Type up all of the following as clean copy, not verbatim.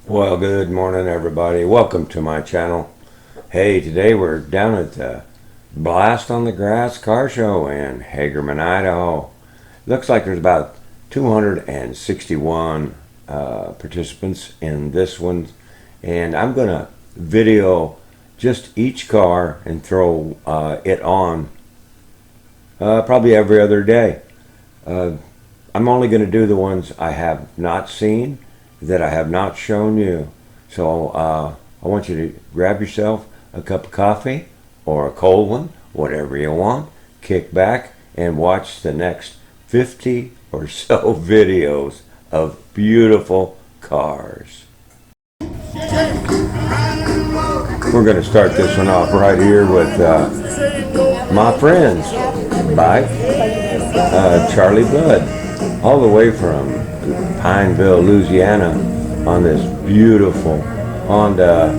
Well, good morning, everybody. Welcome to my channel. Hey, today we're down at the Blast on the Grass car show in Hagerman, Idaho. Looks like there's about 261 participants in this one, and I'm gonna video just each car and throw it on probably every other day. I'm only going to do the ones I have not seen, that I have not shown you. So I want you to grab yourself a cup of coffee or a cold one, whatever you want, kick back and watch the next 50 or so videos of beautiful cars. We're going to start this one off right here with my friend's bike, Charlie Budd, all the way from Pineville, Louisiana, on this beautiful Honda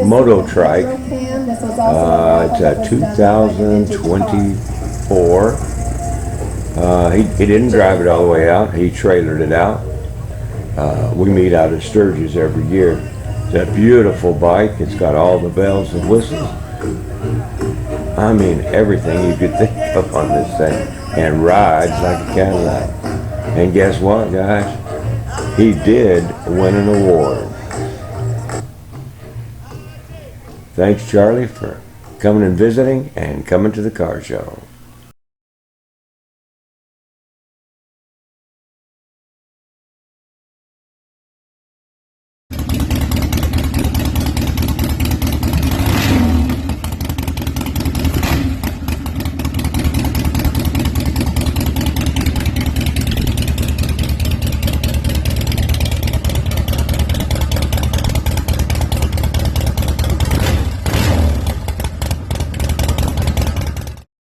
Moto Trike. It's a 2024. He didn't drive it all the way out. He trailered it out. We meet out at Sturgis every year. It's a beautiful bike. It's got all the bells and whistles. I mean, everything you could think of on this thing, and rides like a Cadillac. And guess what, guys? He did win an award. Thanks, Charlie, for coming and visiting and coming to the car show.